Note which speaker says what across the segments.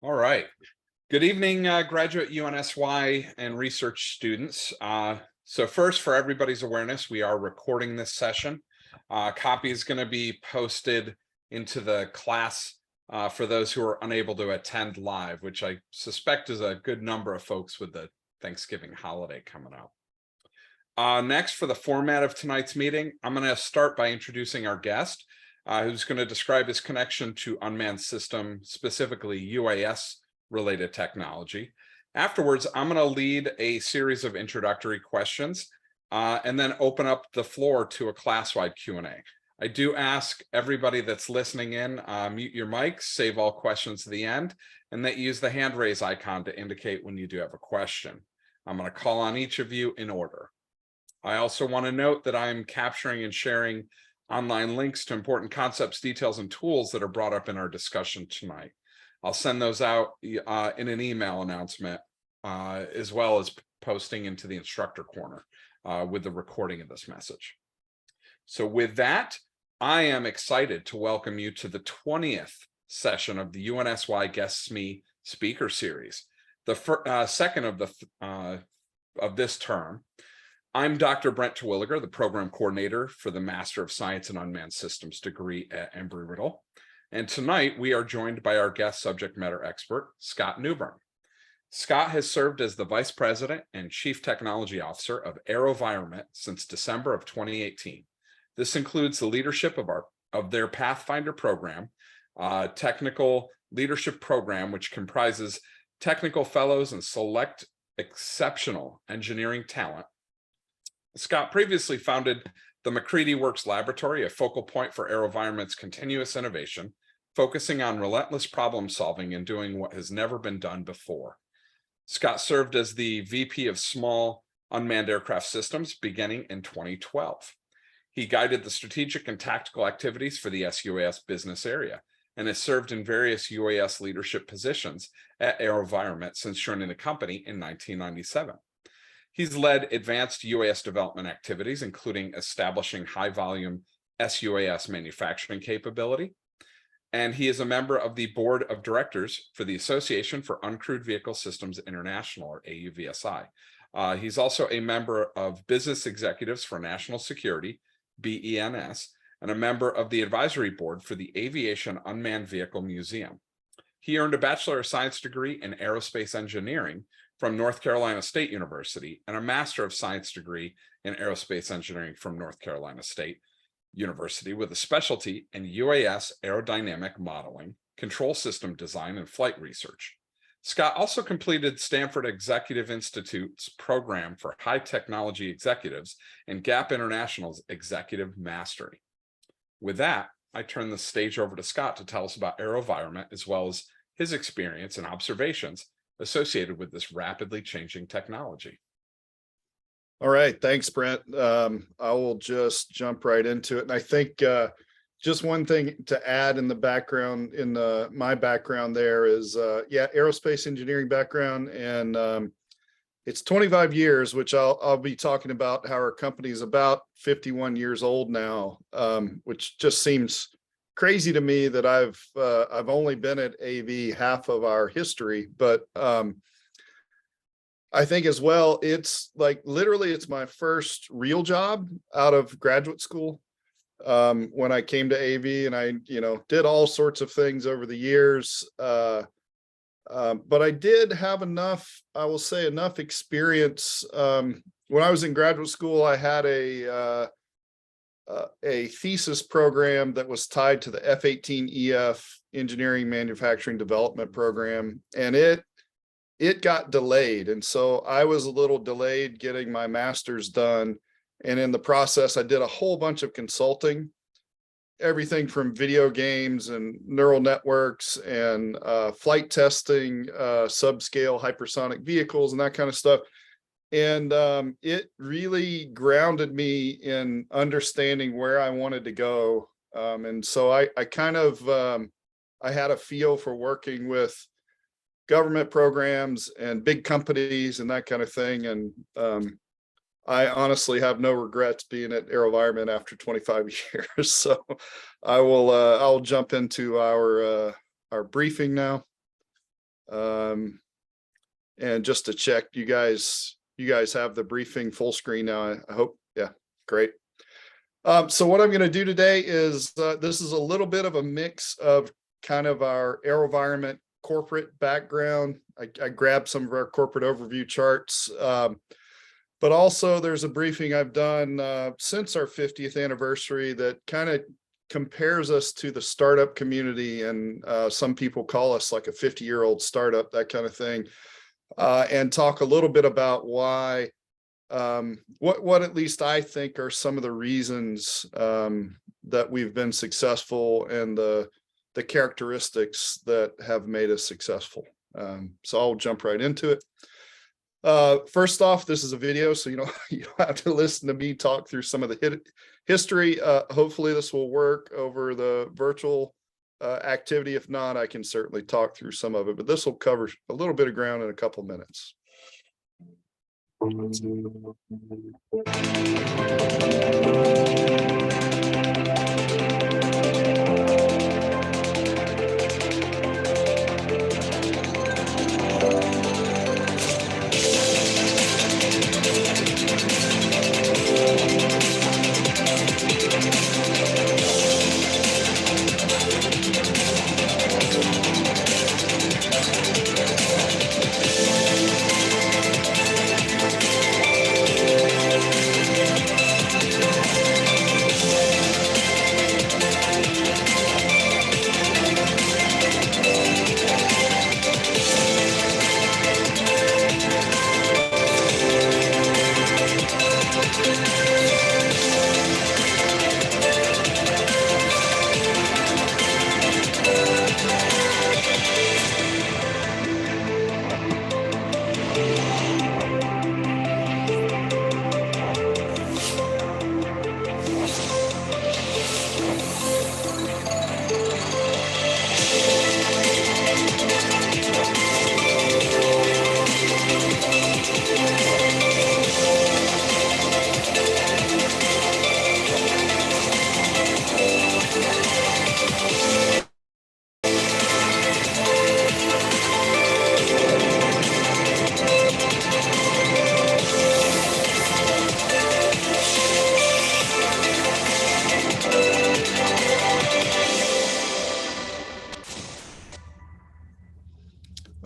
Speaker 1: All right. Good evening, graduate UNSY and research students. So first, for everybody's awareness, we are recording this session. A copy is going to be posted into the class for those who are unable to attend live, which I suspect is a good number of folks with the Thanksgiving holiday coming up. Next, for the format of tonight's meeting, I'm going to start by introducing our guest, who's going to describe his connection to unmanned system, specifically UAS related technology. Afterwards, I'm going to lead a series of introductory questions and then open up the floor to a class-wide Q&A. I do ask everybody that's listening in, mute your mics, save all questions to the end, and that you use the hand raise icon to indicate when you do have a question. I'm going to call on each of you in order. I also want to note that I'm capturing and sharing online links to important concepts, details, and tools that are brought up in our discussion tonight. I'll send those out in an email announcement, as well as posting into the instructor corner with the recording of this message. So with that, I am excited to welcome you to the 20th session of the UNSY SME Speaker Series, the second of this term. I'm Dr. Brent Terwilliger, the program coordinator for the Master of Science in Unmanned Systems degree at Embry-Riddle. And tonight we are joined by our guest subject matter expert, Scott Newbern. Scott has served as the Vice President and Chief Technology Officer of AeroVironment since December of 2018. This includes the leadership of their Pathfinder program, technical leadership program, which comprises technical fellows and select exceptional engineering talent. Scott previously founded the McCready Works Laboratory, a focal point for AeroVironment's continuous innovation, focusing on relentless problem solving and doing what has never been done before. Scott served as the VP of Small Unmanned Aircraft Systems beginning in 2012. He guided the strategic and tactical activities for the SUAS business area and has served in various UAS leadership positions at AeroVironment since joining the company in 1997. He's led advanced UAS development activities, including establishing high-volume SUAS manufacturing capability. And he is a member of the board of directors for the Association for Uncrewed Vehicle Systems International, or AUVSI. He's also a member of Business Executives for National Security, BENS, and a member of the advisory board for the Aviation Unmanned Vehicle Museum. He earned a Bachelor of Science degree in Aerospace Engineering from North Carolina State University and a Master of Science degree in Aerospace Engineering from North Carolina State University with a specialty in UAS aerodynamic modeling, control system design, and flight research. Scott also completed Stanford Executive Institute's program for high technology executives and Gap International's Executive Mastery. With that, I turn the stage over to Scott to tell us about AeroVironment as well as his experience and observations associated with this rapidly changing technology.
Speaker 2: All right, thanks, Brent. I will just jump right into it. And I think just one thing to add in the background, my background there is, aerospace engineering background, and it's 25 years, which I'll be talking about how our company is about 51 years old now, which just seems crazy to me that I've only been at AV half of our history, but I think as well, it's like literally it's my first real job out of graduate school. When I came to AV, and I did all sorts of things over the years, but I did have enough, I will say, enough experience. When I was in graduate school, I had a thesis program that was tied to the F-18EF Engineering Manufacturing Development Program, and it got delayed. And so I was a little delayed getting my master's done. And in the process, I did a whole bunch of consulting, everything from video games and neural networks and flight testing, subscale hypersonic vehicles and that kind of stuff. And it really grounded me in understanding where I wanted to go. And so I kind of, I had a feel for working with government programs and big companies and that kind of thing. And I honestly have no regrets being at AeroVironment after 25 years. So I'll jump into our briefing now. And just to check, you guys have the briefing full screen now. I hope, yeah, great. So what I'm going to do today is this is a little bit of a mix of kind of our AeroVironment corporate background. I grabbed some of our corporate overview charts, but also there's a briefing I've done since our 50th anniversary that kind of compares us to the startup community, and some people call us like a 50-year-old startup, that kind of thing, and talk a little bit about why, what at least I think are some of the reasons that we've been successful and the characteristics that have made us successful. So I'll jump right into it. First off, this is a video, so you don't have to listen to me talk through some of the history. Hopefully this will work over the virtual activity. If not, I can certainly talk through some of it, but this will cover a little bit of ground in a couple minutes.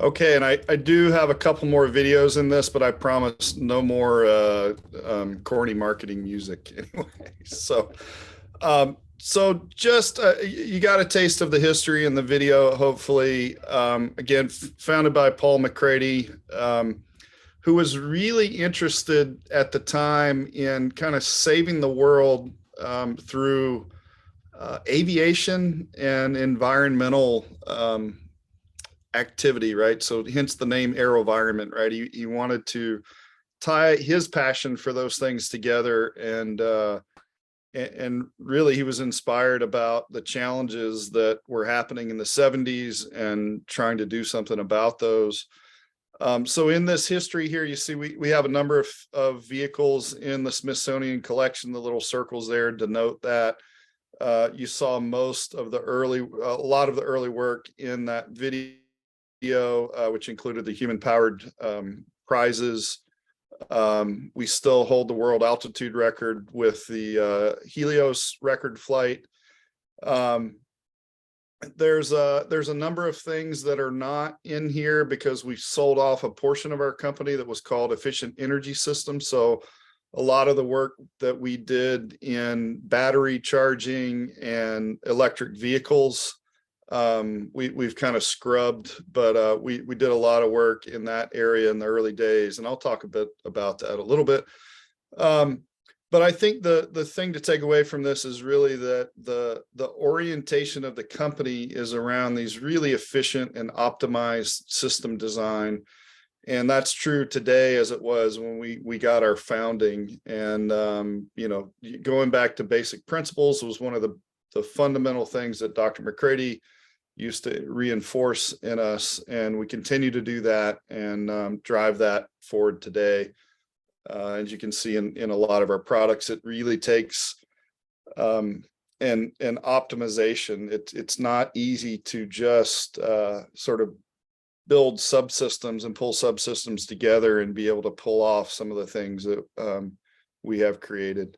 Speaker 2: Okay, and I do have a couple more videos in this, but I promise no more corny marketing music anyway. So, just you got a taste of the history in the video, hopefully. Again, founded by Paul McCrady, who was really interested at the time in kind of saving the world through aviation and environmental activity, right? So hence the name AeroVironment, right? He wanted to tie his passion for those things together, and really he was inspired about the challenges that were happening in the 70s and trying to do something about those. So in this history here, you see we have a number of vehicles in the Smithsonian collection. The little circles there denote that. You saw most of a lot of the early work in that video, which included the human-powered prizes. We still hold the world altitude record with the Helios record flight. There's a number of things that are not in here because we sold off a portion of our company that was called Efficient Energy Systems. So a lot of the work that we did in battery charging and electric vehicles, we've kind of scrubbed, but we did a lot of work in that area in the early days, and I'll talk a bit about that a little bit. But I think the thing to take away from this is really that the orientation of the company is around these really efficient and optimized system design. And that's true today as it was when we got our founding. And, going back to basic principles was one of the fundamental things that Dr. McCrady used to reinforce in us. And we continue to do that and drive that forward today. As you can see in a lot of our products, it really takes an optimization. It's not easy to just sort of build subsystems and pull subsystems together and be able to pull off some of the things that we have created.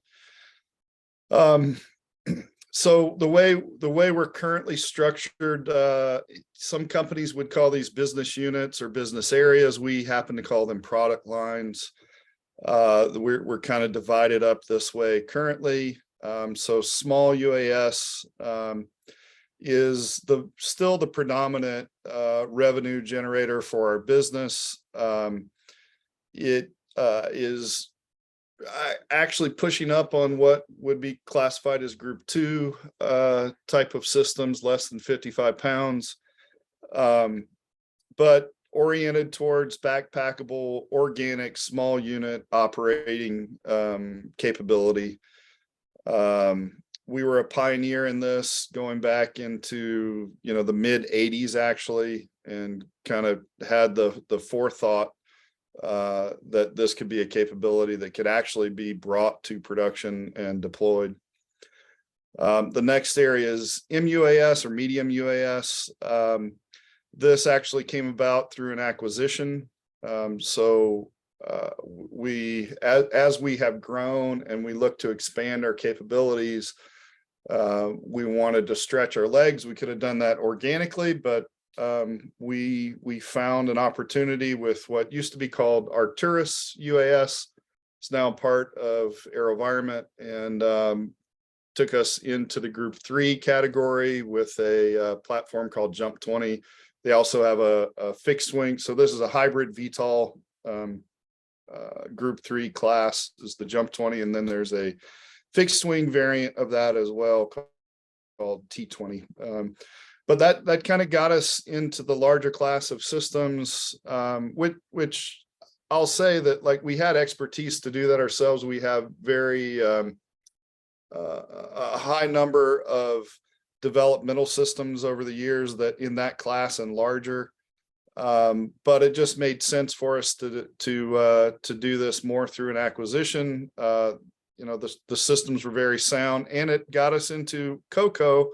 Speaker 2: So the way we're currently structured, some companies would call these business units or business areas. We happen to call them product lines. We're kind of divided up this way currently. So small UAS is still the predominant revenue generator for our business. It is actually pushing up on what would be classified as group 2 type of systems, less than 55 pounds, but oriented towards backpackable, organic, small unit operating capability. We were a pioneer in this going back into, the mid 80s actually, and kind of had the forethought that this could be a capability that could actually be brought to production and deployed. The next area is MUAS or medium UAS. This actually came about through an acquisition. As we have grown and we look to expand our capabilities, we wanted to stretch our legs. We could have done that organically, but we found an opportunity with what used to be called Arcturus UAS. It's now part of AeroVironment, and took us into the group 3 category with a platform called Jump 20. They also have a fixed wing. So this is a hybrid VTOL group 3 class is the Jump 20. And then there's a fixed wing variant of that as well called T20. But that kind of got us into the larger class of systems, which I'll say that, like, we had expertise to do that ourselves. We have very a high number of developmental systems over the years that in that class and larger. But it just made sense for us to do this more through an acquisition. The systems were very sound, and it got us into COCO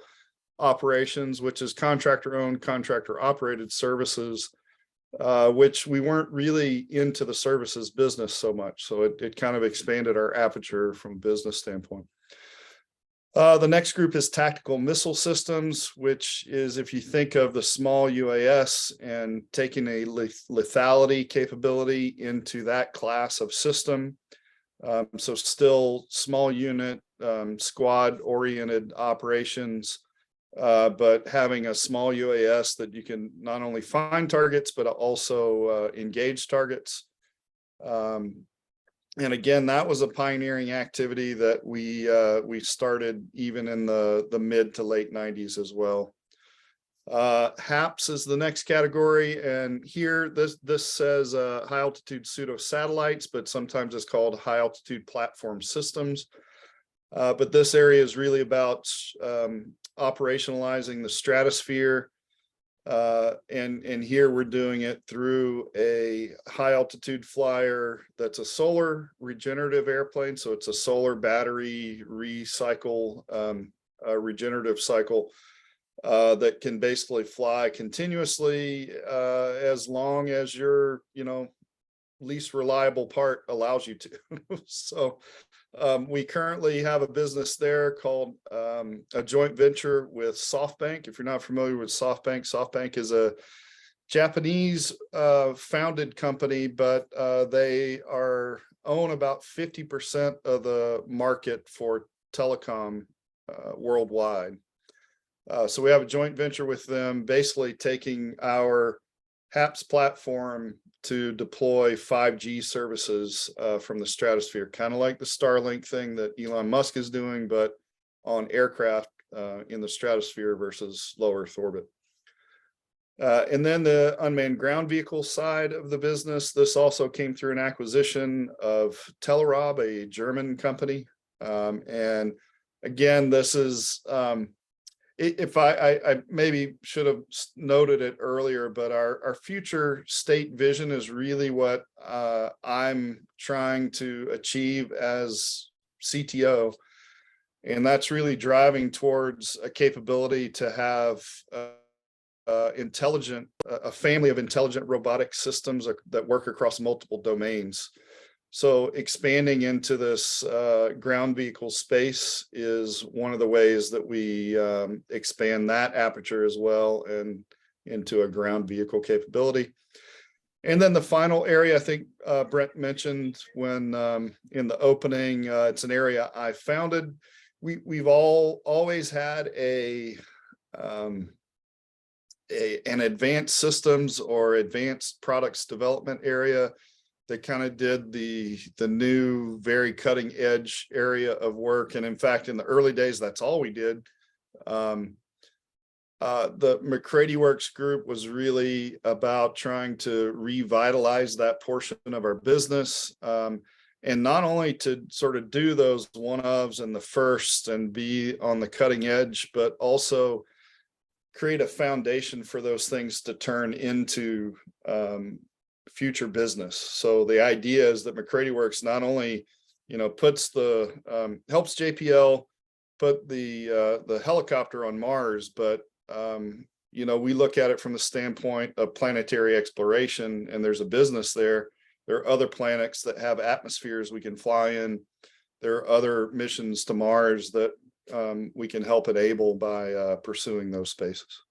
Speaker 2: operations, which is contractor owned, contractor operated services, which we weren't really into the services business so much. So it kind of expanded our aperture from a business standpoint. The next group is tactical missile systems, which is, if you think of the small UAS and taking a lethality capability into that class of system. So still small unit, squad oriented operations, but having a small UAS that you can not only find targets, but also engage targets. And again, that was a pioneering activity that we started even in the mid to late 90s as well. HAPS is the next category, and here this says high altitude pseudo satellites, but sometimes it's called high altitude platform systems. But this area is really about operationalizing the stratosphere. And here we're doing it through a high altitude flyer that's a solar regenerative airplane. So it's a solar battery recycle, regenerative cycle that can basically fly continuously as long as your least reliable part allows you to. So we currently have a business there called a joint venture with SoftBank. If you're not familiar with SoftBank is a Japanese founded company, but they own about 50% of the market for telecom worldwide. So we have a joint venture with them, basically taking our HAPS platform to deploy 5G services from the stratosphere, kind of like the Starlink thing that Elon Musk is doing, but on aircraft in the stratosphere versus low Earth orbit. And then the unmanned ground vehicle side of the business, this also came through an acquisition of Telerob, a German company. And again, this is if I maybe should have noted it earlier, but our future state vision is really what I'm trying to achieve as CTO. And that's really driving towards a capability to have a family of intelligent robotic systems that work across multiple domains. So expanding into this ground vehicle space is one of the ways that we expand that aperture as well and into a ground vehicle capability. And then the final area, I think Brent mentioned when in the opening, it's an area I founded. We've always had an advanced systems or advanced products development area that kind of did the new, very cutting edge area of work. And in fact, in the early days, that's all we did. The McCready Works group was really about trying to revitalize that portion of our business. And not only to sort of do those one-ofs and the first and be on the cutting edge, but also create a foundation for those things to turn into future business. So the idea is that McCready Works not only, helps JPL put the helicopter on Mars, but we look at it from the standpoint of planetary exploration, and there's a business there. There are other planets that have atmospheres we can fly in. There are other missions to Mars that we can help enable by pursuing those spaces.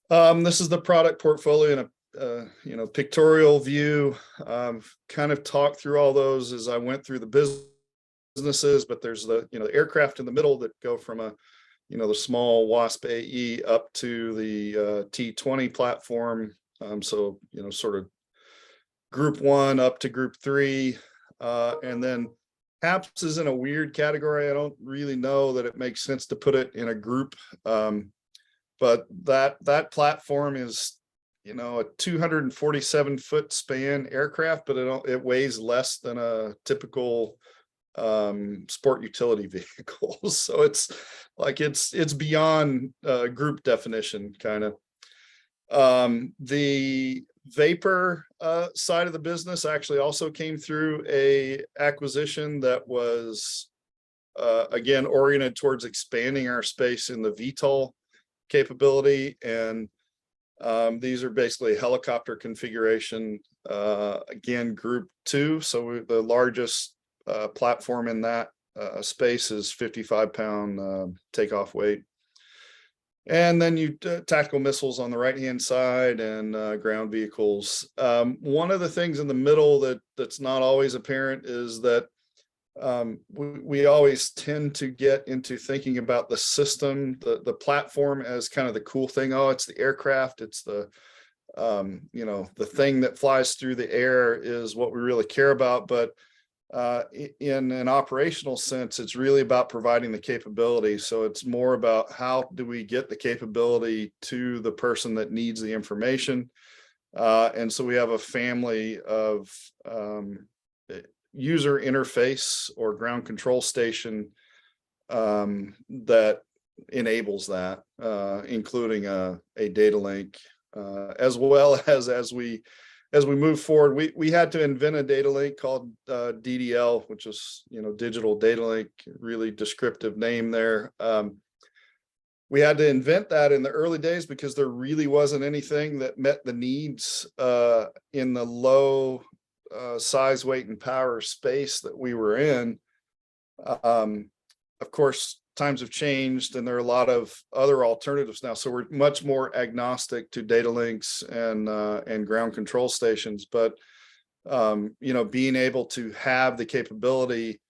Speaker 2: This is the product portfolio in a pictorial view. Kind of talked through all those as I went through the businesses, but there's the aircraft in the middle that go from the small WASP AE up to the T-20 platform. So sort of group 1 up to group 3, and then HAPS is in a weird category. I don't really know that it makes sense to put it in a group, but that platform is a 247-foot span aircraft, but it weighs less than a typical sport utility vehicle. So it's beyond group definition kind of. The vapor side of the business actually also came through a acquisition that was again oriented towards expanding our space in the VTOL capability, and these are basically helicopter configuration, again group 2. So the largest platform in that space is 55-pound takeoff weight. And then you tactical missiles on the right hand side and ground vehicles. One of the things in the middle that's not always apparent is that we always tend to get into thinking about the system, the platform as kind of the cool thing. Oh, it's the aircraft, it's the the thing that flies through the air is what we really care about. But in an operational sense, it's really about providing the capability. So it's more about how do we get the capability to the person that needs the information. And so we have a family of user interface or ground control station that enables that, including a data link, as well as we move forward. We had to invent a data link called DDL, which is digital data link, really descriptive name there. We had to invent that in the early days because there really wasn't anything that met the needs in the low size, weight, and power space that we were in. Of course, times have changed, and there are a lot of other alternatives now. So we're much more agnostic to data links and ground control stations. But being able to have the capability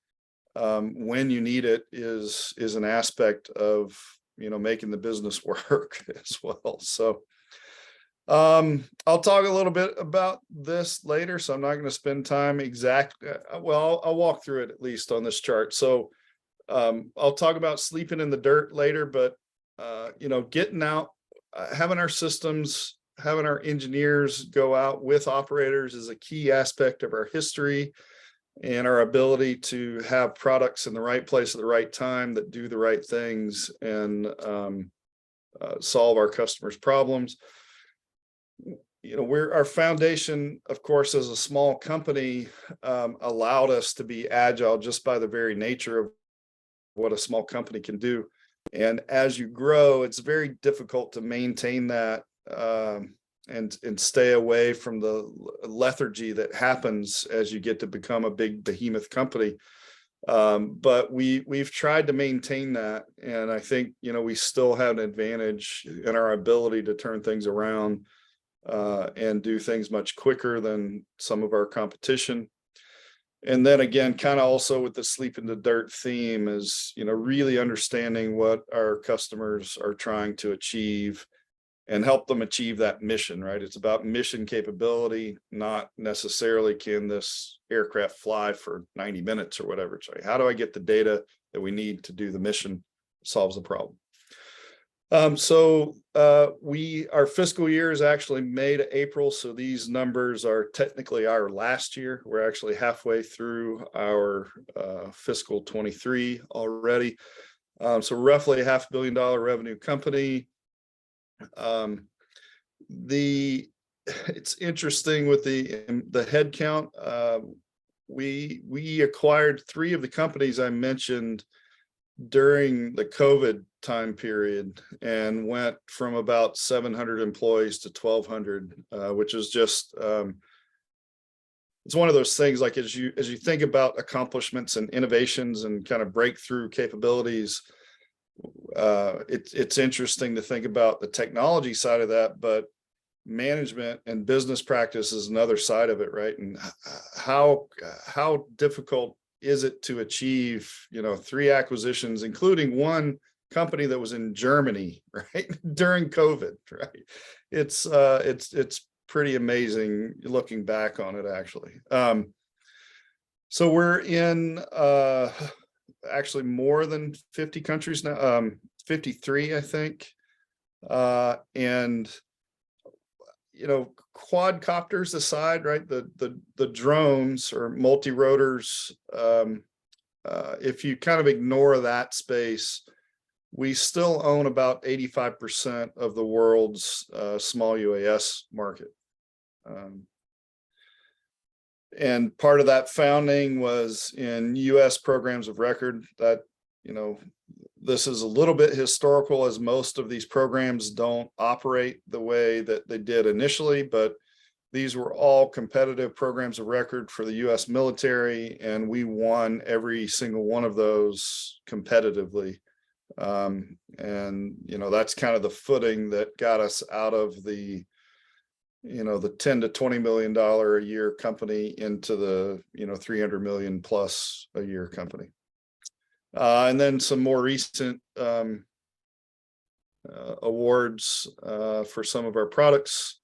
Speaker 2: when you need it is an aspect of making the business work as well. So I'll talk a little bit about this later, so I'm not going to spend time I'll walk through it at least on this chart. So I'll talk about sleeping in the dirt later, but getting out, having our systems, having our engineers go out with operators is a key aspect of our history and our ability to have products in the right place at the right time that do the right things and solve our customers' problems. Our foundation, of course, as a small company, allowed us to be agile just by the very nature of what a small company can do. And as you grow, it's very difficult to maintain that and stay away from the lethargy that happens as you get to become a big behemoth company. But we've tried to maintain that, and I think we still have an advantage in our ability to turn things around and do things much quicker than some of our competition. And then again, kind of also with the sleep in the dirt theme is, really understanding what our customers are trying to achieve and help them achieve that mission, right? It's about mission capability, not necessarily can this aircraft fly for 90 minutes or whatever. It's like, how do I get the data that we need to do the mission, solves the problem. Our fiscal year is actually May to April. So these numbers are technically our last year. We're actually halfway through our fiscal 23 already. So roughly $500 million revenue company. It's interesting with the head count. We acquired 3 of the companies I mentioned during the COVID time period and went from about 700 employees to 1,200, which is just it's one of those things, like as you think about accomplishments and innovations and kind of breakthrough capabilities, it's interesting to think about the technology side of that, but management and business practice is another side of it, right? And how difficult is it to achieve 3 acquisitions, including one company that was in Germany, right, during COVID, right? It's pretty amazing looking back on it, actually. So we're in actually more than 50 countries now, 53, I think. And quadcopters aside, right, the drones or multi-rotors, if you kind of ignore that space, we still own about 85% of the world's small UAS market. And part of that founding was in US programs of record. That, this is a little bit historical, as most of these programs don't operate the way that they did initially, but these were all competitive programs of record for the US military, and we won every single one of those competitively. And that's kind of the footing that got us out of the the $10 to $20 million a year company into the 300 million plus a year company. And then some more recent awards for some of our products.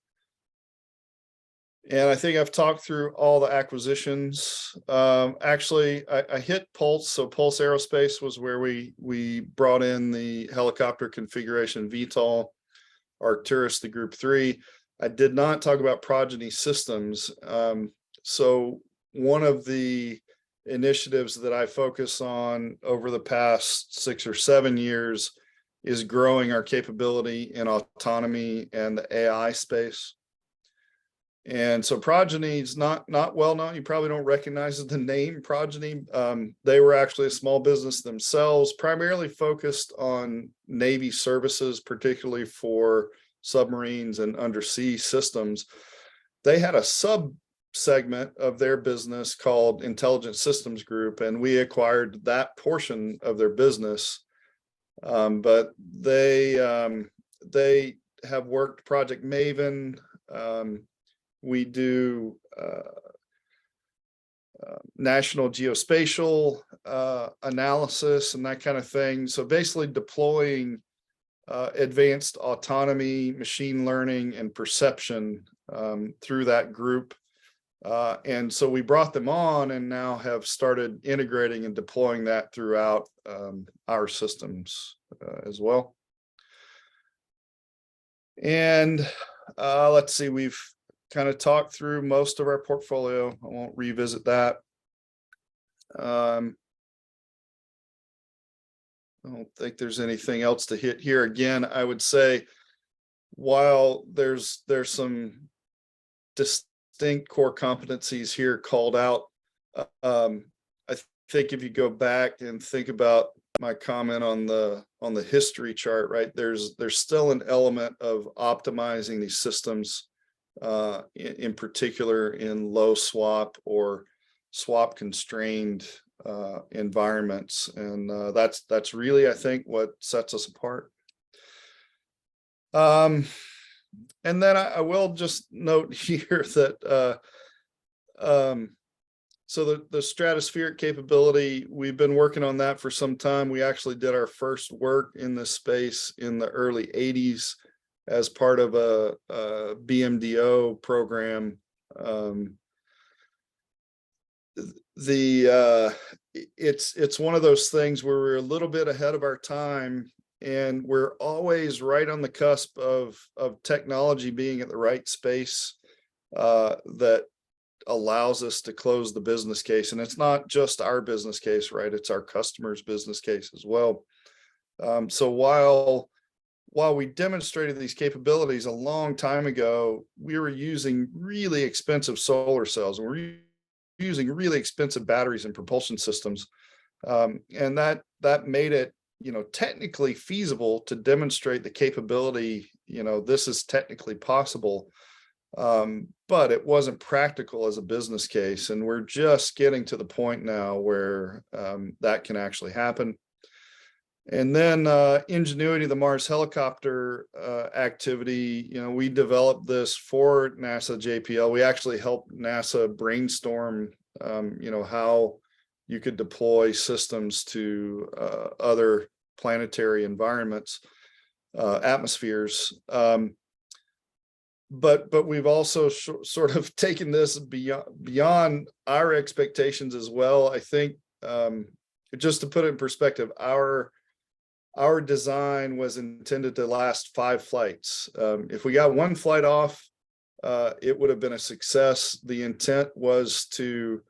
Speaker 2: And I think I've talked through all the acquisitions. Actually, I hit Pulse. So Pulse Aerospace was where we brought in the helicopter configuration VTOL, Arcturus, the Group 3. I did not talk about Progeny Systems. So one of the initiatives that I focus on over the past 6 or 7 years is growing our capability in autonomy and the AI space. And so Progeny is not well known. You probably don't recognize the name Progeny. They were actually a small business themselves, primarily focused on Navy services, particularly for submarines and undersea systems. They had a sub segment of their business called Intelligent Systems Group, and we acquired that portion of their business. But they have worked Project Maven. We do national geospatial analysis and that kind of thing. So basically deploying advanced autonomy, machine learning, and perception through that group. And so we brought them on and now have started integrating and deploying that throughout our systems as well. And let's see, we've kind of talked through most of our portfolio. I won't revisit that. I don't think there's anything else to hit here. Again, I would say while there's some distinct core competencies here called out, I think if you go back and think about my comment on the history chart, right? There's still an element of optimizing these systems, in particular in low swap or swap constrained environments, and that's really, I think, what sets us apart. And then I will just note here that so the stratospheric capability, we've been working on that for some time. We actually did our first work in this space in the early 80s as part of a BMDO program. It's one of those things where we're a little bit ahead of our time, and we're always right on the cusp of technology being at the right space that allows us to close the business case. And it's not just our business case, right? It's our customer's business case as well. So while we demonstrated these capabilities a long time ago, we were using really expensive solar cells, and we're using really expensive batteries and propulsion systems. And that made it, technically feasible to demonstrate the capability, this is technically possible. But it wasn't practical as a business case. And we're just getting to the point now where that can actually happen. And then Ingenuity, the Mars helicopter activity, we developed this for NASA JPL. We actually helped NASA brainstorm, how you could deploy systems to other planetary environments, atmospheres. But we've also sort of taken this beyond our expectations as well. I think, just to put it in perspective, our design was intended to last 5 flights. If we got 1 flight off, it would have been a success. The intent was to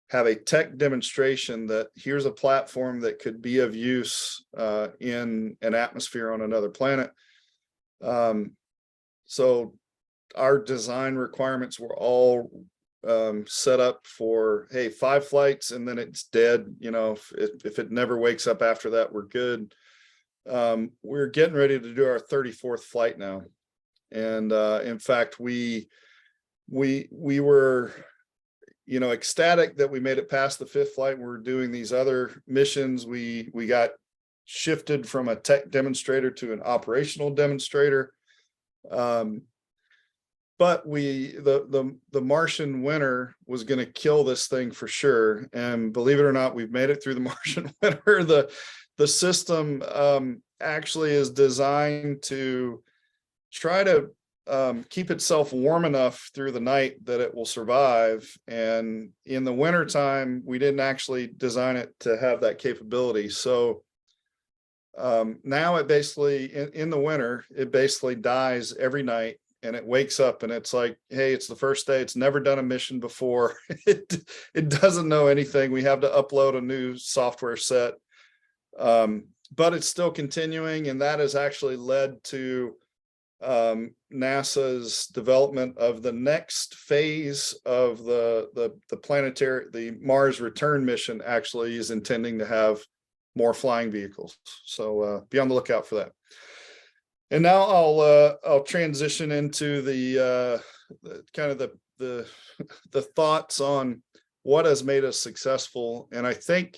Speaker 2: have a tech demonstration that here's a platform that could be of use in an atmosphere on another planet. So our design requirements were all set up for, hey, 5 flights and then it's dead. If it never wakes up after that, we're good. We're getting ready to do our 34th flight now. And in fact, we were, ecstatic that we made it past the 5th flight. We're doing these other missions. We got shifted from a tech demonstrator to an operational demonstrator. But the Martian winter was going to kill this thing for sure. And believe it or not, we've made it through the Martian winter. The system actually is designed to try to keep itself warm enough through the night that it will survive. And in the wintertime, we didn't actually design it to have that capability. So now it basically, in the winter, it basically dies every night. And it wakes up and it's like, hey, it's the first day. It's never done a mission before. It doesn't know anything. We have to upload a new software set. But it's still continuing. And that has actually led to NASA's development of the next phase of the Mars return mission. Actually is intending to have more flying vehicles. So be on the lookout for that. And now I'll transition into the kind of the thoughts on what has made us successful. And I think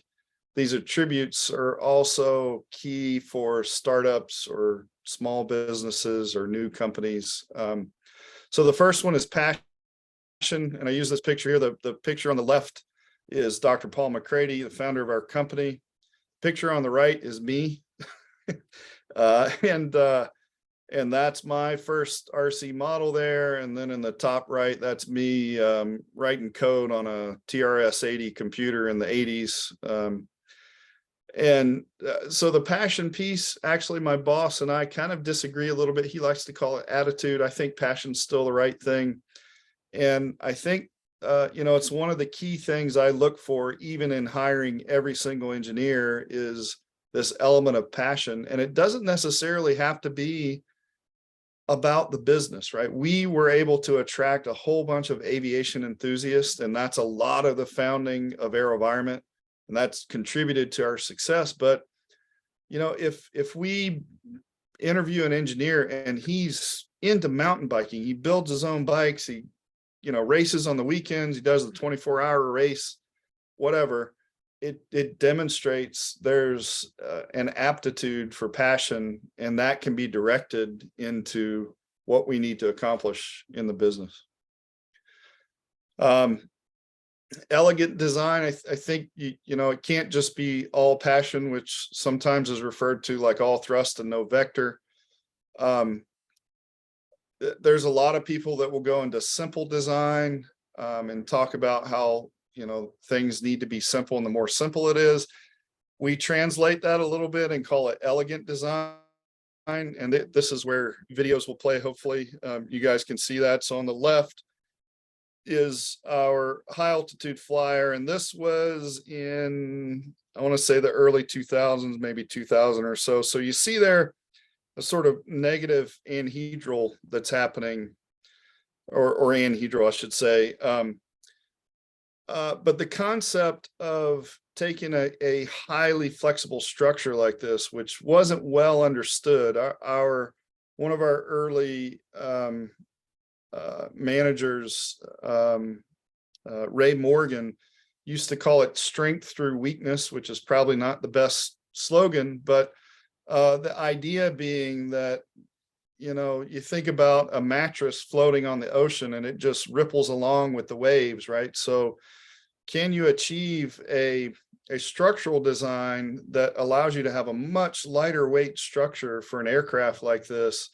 Speaker 2: these attributes are also key for startups or small businesses or new companies. So the first one is passion. And I use this picture here. The picture on the left is Dr. Paul McCready, the founder of our company. Picture on the right is me. And that's my first RC model there. And then in the top right, that's me writing code on a TRS-80 computer in the 80s. So the passion piece, actually, my boss and I kind of disagree a little bit. He likes to call it attitude. I think passion's still the right thing. And I think, it's one of the key things I look for, even in hiring every single engineer, is this element of passion. And it doesn't necessarily have to be about the business, right? We were able to attract a whole bunch of aviation enthusiasts, and that's a lot of the founding of AeroVironment, and that's contributed to our success. But if we interview an engineer and he's into mountain biking, he builds his own bikes, he, races on the weekends, he does the 24-hour race, whatever, it demonstrates there's an aptitude for passion, and that can be directed into what we need to accomplish in the business. Elegant design, I think, it can't just be all passion, which sometimes is referred to like all thrust and no vector. There's a lot of people that will go into simple design and talk about how, things need to be simple, and the more simple it is, we translate that a little bit and call it elegant design. And this is where videos will play. Hopefully you guys can see that. So on the left is our high altitude flyer, and this was in, I want to say, the early 2000s, maybe 2000 or so. So you see there a sort of negative anhedral that's happening, or anhedral, I should say. But the concept of taking a highly flexible structure like this, which wasn't well understood, one of our early managers, Ray Morgan, used to call it strength through weakness, which is probably not the best slogan, but the idea being that, you think about a mattress floating on the ocean and it just ripples along with the waves, right? So can you achieve a structural design that allows you to have a much lighter weight structure for an aircraft like this,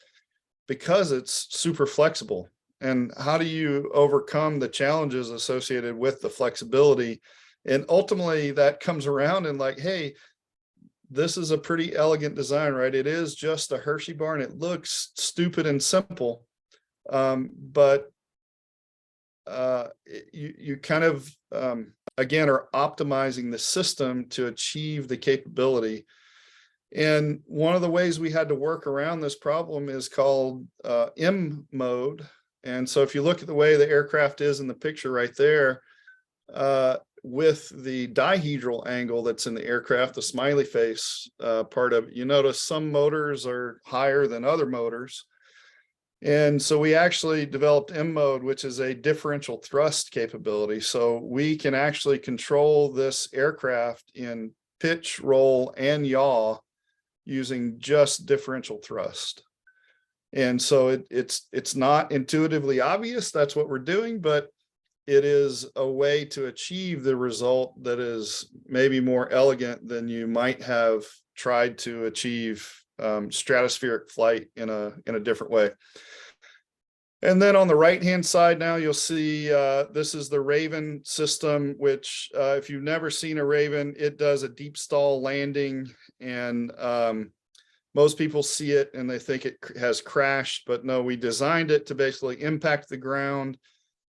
Speaker 2: because it's super flexible? And how do you overcome the challenges associated with the flexibility? And ultimately that comes around and like, hey, this is a pretty elegant design, right? It is just a Hershey bar and it looks stupid and simple. But you kind of, again, are optimizing the system to achieve the capability. And one of the ways we had to work around this problem is called M mode. And so if you look at the way the aircraft is in the picture right there, with the dihedral angle that's in the aircraft, the smiley face part of it, you notice some motors are higher than other motors. And so we actually developed M mode, which is a differential thrust capability. So we can actually control this aircraft in pitch, roll, and yaw using just differential thrust. And so it's not intuitively obvious that's what we're doing, but it is a way to achieve the result that is maybe more elegant than you might have tried to achieve stratospheric flight in a different way. And then on the right hand side now you'll see this is the Raven system, which if you've never seen a Raven, it does a deep stall landing, and most people see it and they think it has crashed, but no, we designed it to basically impact the ground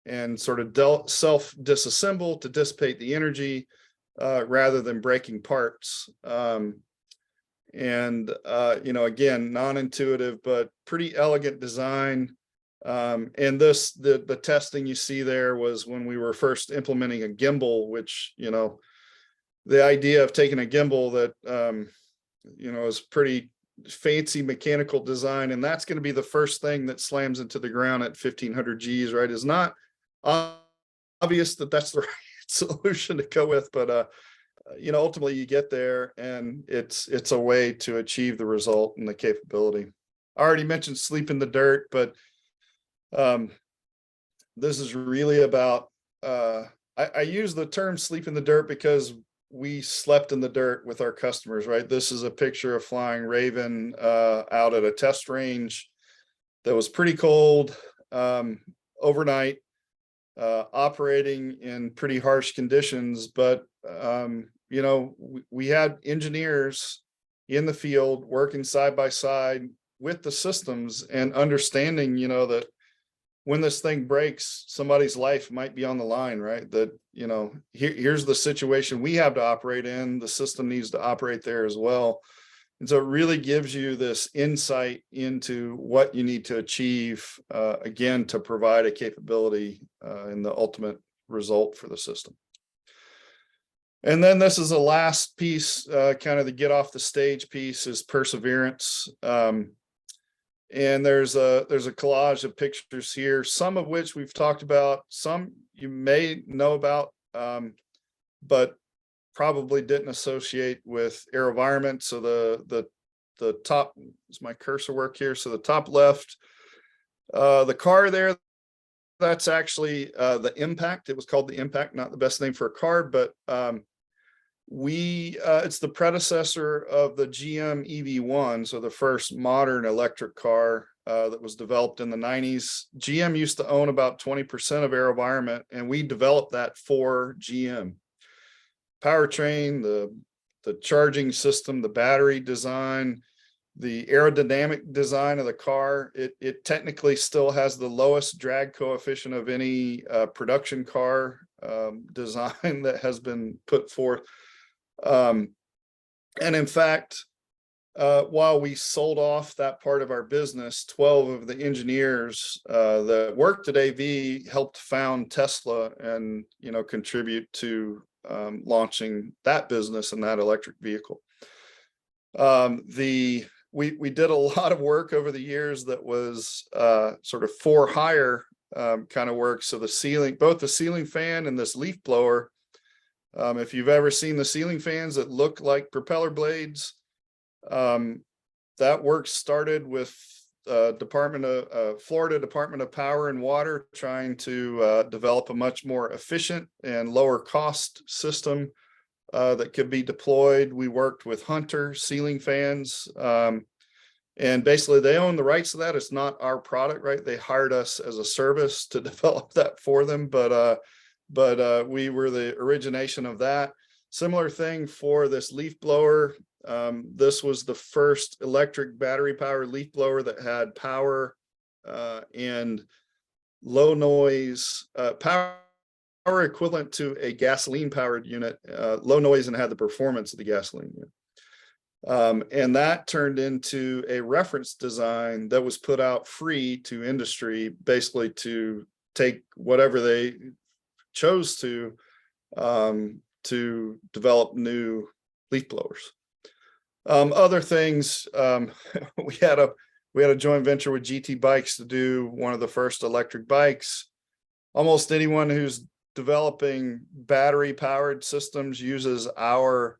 Speaker 2: and sort of self-disassemble to dissipate the energy rather than breaking parts. Again, non-intuitive, but pretty elegant design. And the testing you see there was when we were first implementing a gimbal, which, the idea of taking a gimbal that, is pretty fancy mechanical design, and that's going to be the first thing that slams into the ground at 1500 Gs, right? Is not obvious that that's the right solution to go with, but ultimately you get there, and it's a way to achieve the result and the capability. I already mentioned sleep in the dirt, but this is really about I use the term sleep in the dirt because we slept in the dirt with our customers, right? This is a picture of flying Raven out at a test range that was pretty cold overnight, operating in pretty harsh conditions. But, we had engineers in the field working side by side with the systems and understanding, that when this thing breaks, somebody's life might be on the line, right? That, here's the situation we have to operate in. The system needs to operate there as well. And so it really gives you this insight into what you need to achieve, again, to provide a capability in the ultimate result for the system. And then this is the last piece, kind of the get off the stage piece, is perseverance. And there's a collage of pictures here, some of which we've talked about, some you may know about, but probably didn't associate with AeroVironment. So the top, is my cursor work here? So the top left, the car there, that's actually the Impact. It was called the Impact, not the best name for a car, but it's the predecessor of the GM EV1, so the first modern electric car that was developed in the 90s. GM used to own about 20% of AeroVironment, and we developed that for GM. Powertrain, the charging system, the battery design, the aerodynamic design of the car, it technically still has the lowest drag coefficient of any production car design that has been put forth. And in fact, while we sold off that part of our business, 12 of the engineers that worked at AV helped found Tesla and, contribute to launching that business and that electric vehicle. We did a lot of work over the years that was sort of for hire kind of work. So both the ceiling fan and this leaf blower, if you've ever seen the ceiling fans that look like propeller blades, that work started with Florida Department of Power and Water trying to develop a much more efficient and lower cost system that could be deployed. We worked with Hunter ceiling fans, and basically they own the rights to that. It's not our product, right? They hired us as a service to develop that for them, but we were the origination of that. Similar thing for this leaf blower. This was the first electric battery powered leaf blower that had power and low noise, power equivalent to a gasoline powered unit, low noise, and had the performance of the gasoline unit. And that turned into a reference design that was put out free to industry, basically to take whatever they chose to develop new leaf blowers. Other things, we had a joint venture with GT Bikes to do one of the first electric bikes. Almost anyone who's developing battery powered systems uses our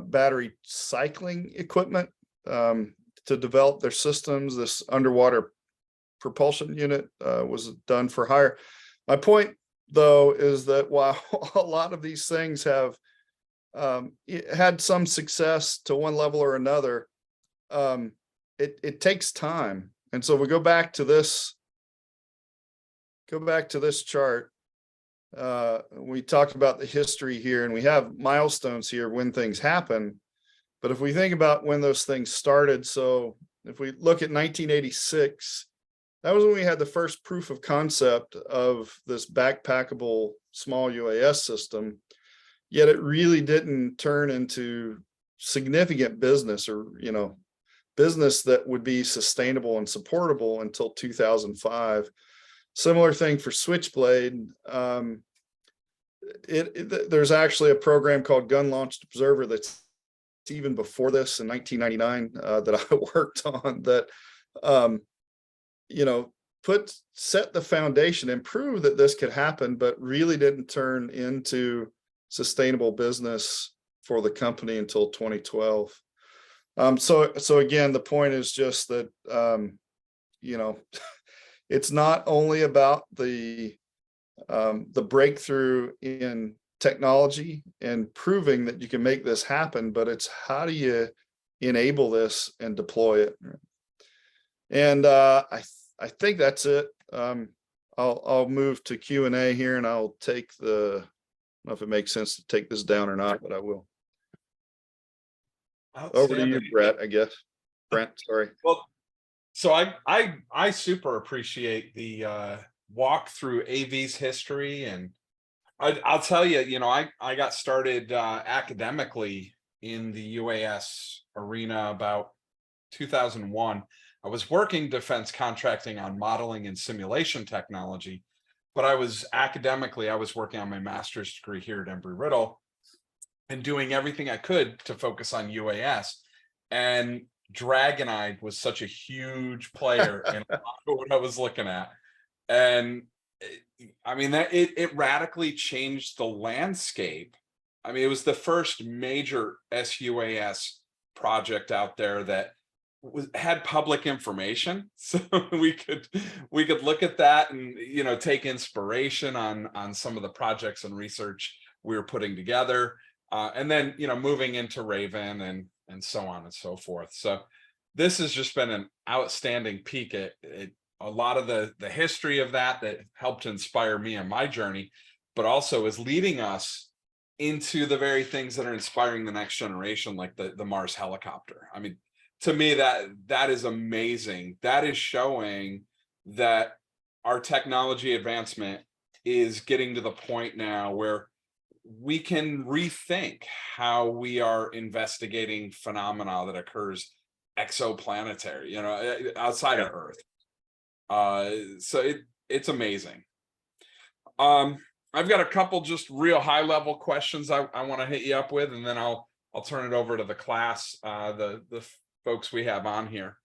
Speaker 2: battery cycling equipment to develop their systems. This underwater propulsion unit was done for hire. My point, though, is that while a lot of these things have had some success to one level or another, it takes time. And so we go back to this chart. We talked about the history here, and we have milestones here when things happen. But if we think about when those things started, so if we look at 1986, that was when we had the first proof of concept of this backpackable small UAS system. Yet it really didn't turn into significant business or, business that would be sustainable and supportable until 2005. Similar thing for Switchblade. There's actually a program called Gun Launched Observer that's even before this in 1999 that I worked on that, set the foundation and prove that this could happen, but really didn't turn into sustainable business for the company until 2012. So again, the point is just that, it's not only about the breakthrough in technology and proving that you can make this happen, but it's how do you enable this and deploy it. And I think that's it. I'll move to Q&A here, and I'll take I don't know if it makes sense to take this down or not, but I will. Over to you, Brett, I guess. Brent, sorry.
Speaker 1: Well, so I super appreciate the walk through AV's history, and I'll tell you, I got started academically in the UAS arena about 2001. I was working defense contracting on modeling and simulation technology, but I was working on my master's degree here at Embry-Riddle. and doing everything I could to focus on UAS. And Dragonite was such a huge player in a lot of what I was looking at. And I mean, that it radically changed the landscape. I mean, it was the first major SUAS project out there that had public information, so we could look at that and take inspiration on some of the projects and research we were putting together, and then moving into Raven and so on and so forth. So this has just been an outstanding peek at a lot of the history of that helped inspire me on my journey, but also is leading us into the very things that are inspiring the next generation, like the Mars helicopter. I mean, to me, that is amazing. That is showing that our technology advancement is getting to the point now where we can rethink how we are investigating phenomena that occurs exoplanetary, outside of Earth. So it's amazing. I've got a couple just real high level questions I want to hit you up with, and then I'll turn it over to the class, the folks we have on here.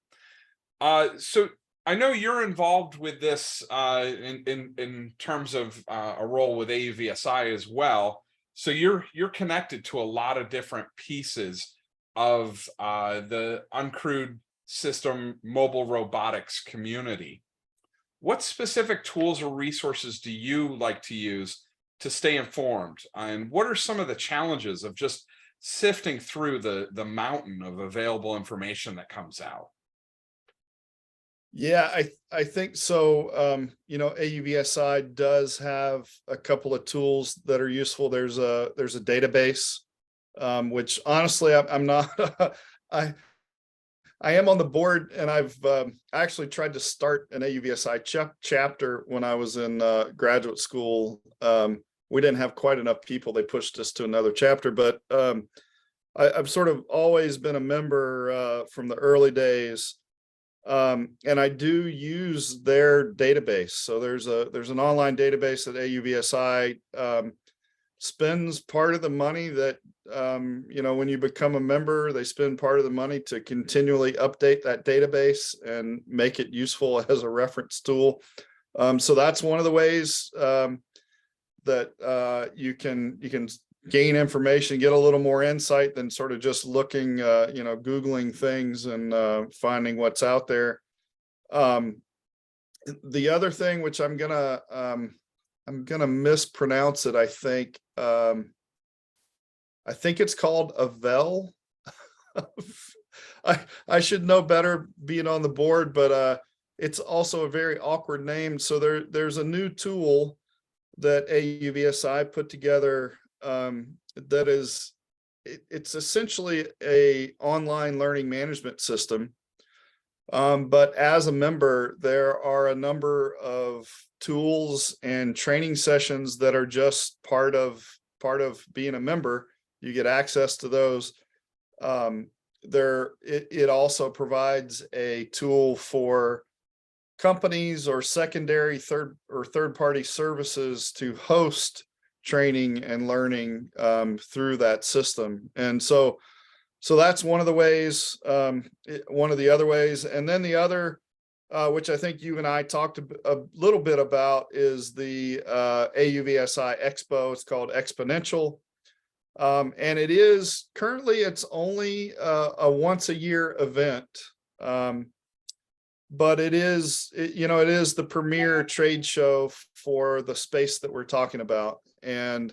Speaker 1: So I know you're involved with this in terms of a role with AUVSI as well. So you're connected to a lot of different pieces of the uncrewed system mobile robotics community. What specific tools or resources do you like to use to stay informed? And what are some of the challenges of just sifting through the mountain of available information that comes out?
Speaker 2: Yeah, I think so. AUVSI does have a couple of tools that are useful. There's a database, which honestly I'm not. I am on the board, and I've actually tried to start an AUVSI chapter when I was in graduate school. We didn't have quite enough people. They pushed us to another chapter, but I've sort of always been a member from the early days, and I do use their database. So there's an online database that AUVSI spends part of the money that when you become a member, they spend part of the money to continually update that database and make it useful as a reference tool. So that's one of the ways that you can gain information, get a little more insight than sort of just looking, Googling things and finding what's out there. The other thing, which I'm gonna mispronounce it, I think. I think it's called Avel. I should know better being on the board, but it's also a very awkward name. So there's a new tool that AUVSI put together that is, it's essentially a online learning management system. But as a member, there are a number of tools and training sessions that are just part of being a member. You get access to those. It also provides a tool for companies or secondary third party services to host training and learning through that system. And so that's one of the ways, one of the other ways. And then the other, which I think you and I talked a little bit about, is the AUVSI Expo. It's called Exponential. And it is currently, it's only a once a year event. But it is the premier trade show for the space that we're talking about. And,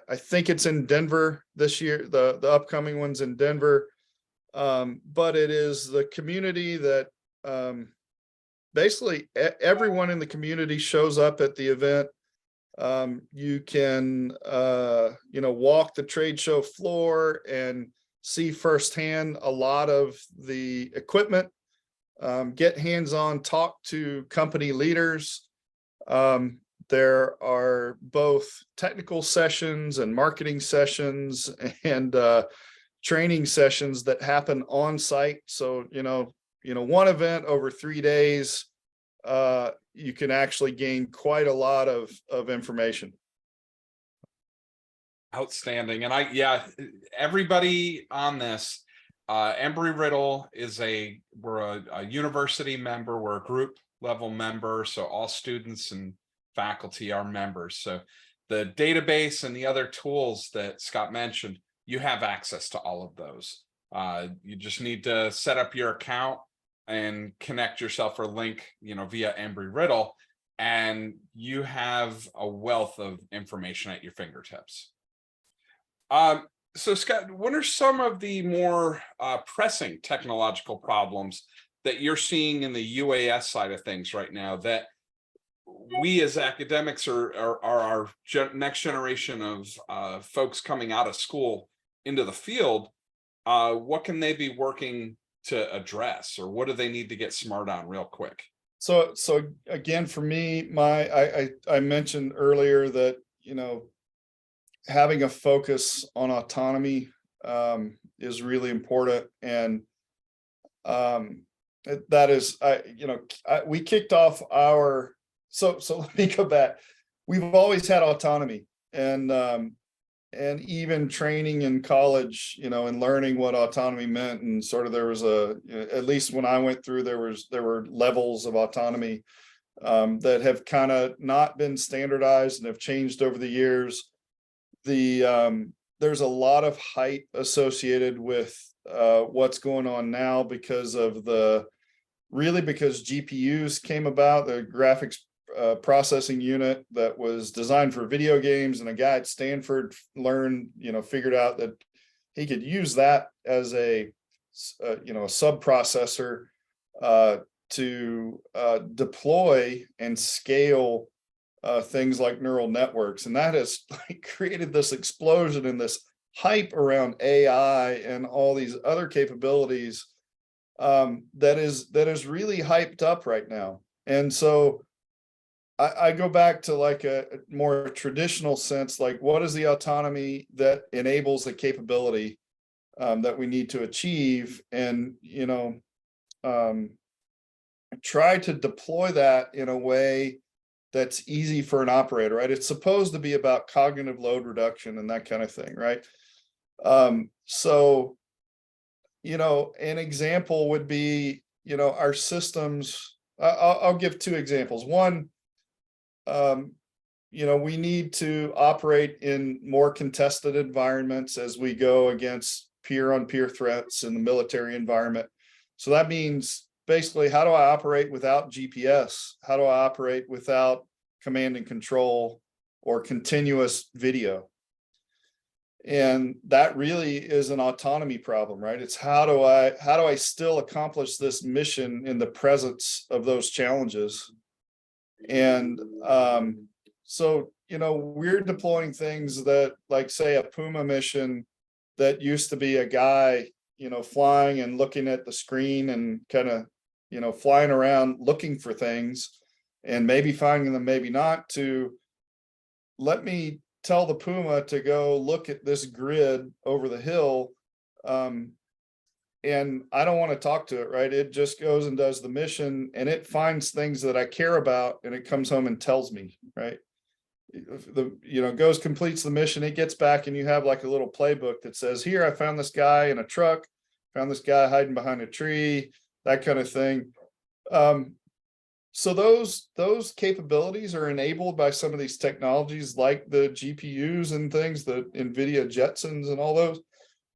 Speaker 2: I think it's in Denver this year. The upcoming one's in Denver. But it is the community that basically everyone in the community shows up at the event. You can, walk the trade show floor and see firsthand a lot of the equipment, get hands-on, talk to company leaders. There are both technical sessions and marketing sessions and training sessions that happen on site. So, one event over 3 days, you can actually gain quite a lot of information.
Speaker 1: Outstanding. And yeah, everybody on this, Embry-Riddle is we're a university member, we're a group level member. So all students and faculty are members. So the database and the other tools that Scott mentioned, you have access to all of those. You just need to set up your account and connect yourself or link, via Embry-Riddle, and you have a wealth of information at your fingertips. So Scott, what are some of the more pressing technological problems that you're seeing in the UAS side of things right now that we as academics are our next generation of folks coming out of school into the field? What can they be working to address, or what do they need to get smart on real quick?
Speaker 2: So again, for me, I mentioned earlier that, having a focus on autonomy is really important. And that is, we kicked off so let me go back. We've always had autonomy, and even training in college, and learning what autonomy meant. And sort of there was at least when I went through, there were levels of autonomy that have kind of not been standardized and have changed over the years. There's a lot of hype associated with what's going on now because GPUs came about, the graphics processing unit that was designed for video games, and a guy at Stanford figured out that he could use that as a sub processor to deploy and scale things like neural networks. And that has created this explosion and this hype around AI and all these other capabilities that is really hyped up right now. And so I go back to like a more traditional sense, like what is the autonomy that enables a capability that we need to achieve, and try to deploy that in a way that's easy for an operator, right? It's supposed to be about cognitive load reduction and that kind of thing, right? So an example would be, our systems. I'll give two examples. One, we need to operate in more contested environments as we go against peer-on-peer threats in the military environment. So that means basically, how do I operate without GPS? How do I operate without command and control or continuous video? And that really is an autonomy problem, right? It's how do I still accomplish this mission in the presence of those challenges? And so we're deploying things that, like, say, a Puma mission that used to be a guy flying and looking at the screen and kind of flying around looking for things and maybe finding them, maybe not, to let me tell the Puma to go look at this grid over the hill. And I don't want to talk to it, right? It just goes and does the mission, and it finds things that I care about, and it comes home and tells me, right? Goes, completes the mission, it gets back, and you have like a little playbook that says, here, I found this guy in a truck, found this guy hiding behind a tree, that kind of thing. So those capabilities are enabled by some of these technologies like the GPUs and things, the NVIDIA Jetsons and all those.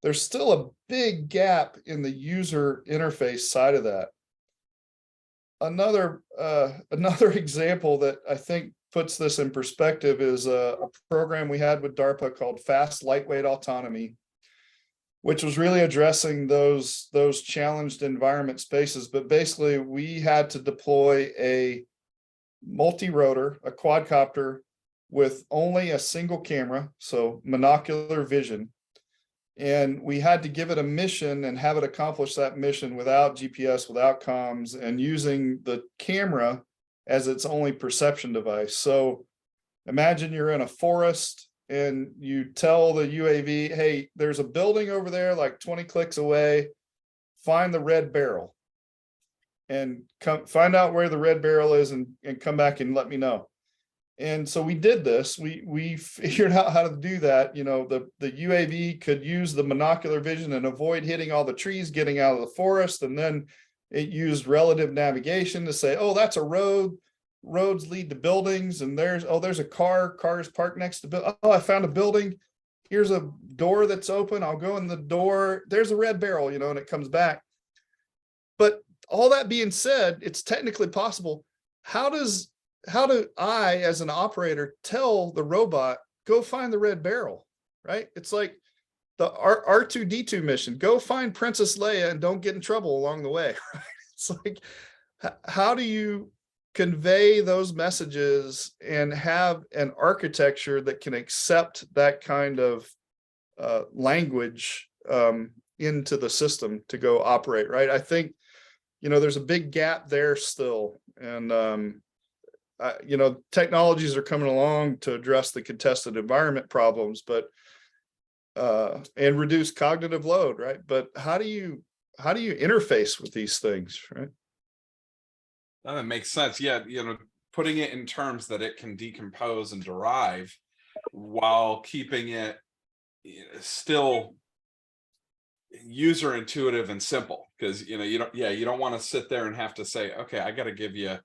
Speaker 2: There's still a big gap in the user interface side of that. Another example that I think puts this in perspective is a program we had with DARPA called Fast Lightweight Autonomy, which was really addressing those challenged environment spaces. But basically, we had to deploy a multi-rotor, a quadcopter with only a single camera, so monocular vision. And we had to give it a mission and have it accomplish that mission without GPS, without comms, and using the camera as its only perception device. So imagine you're in a forest and you tell the UAV, hey, there's a building over there, like 20 clicks away, find the red barrel and find out where the red barrel is and come back and let me know. And so we did this. We figured out how to do that. You know, the UAV could use the monocular vision and avoid hitting all the trees, getting out of the forest. And then it used relative navigation to say, oh, that's a road. Roads lead to buildings. And there's a cars parked next to, oh, I found a building. Here's a door that's open. I'll go in the door. There's a red barrel, you know, and it comes back. But all that being said, it's technically possible. How do I, as an operator, tell the robot, go find the red barrel, right? It's like the R2D2 mission, go find Princess Leia and don't get in trouble along the way, right? It's like, how do you convey those messages and have an architecture that can accept that kind of language into the system to go operate, right? I think, you know, there's a big gap there still. And, you know, technologies are coming along to address the contested environment problems, but and reduce cognitive load, right? But how do you interface with these things, right?
Speaker 1: That makes sense. Yeah, you know, putting it in terms that it can decompose and derive while keeping it still user intuitive and simple, because you know you don't want to sit there and have to say, okay, I got to give you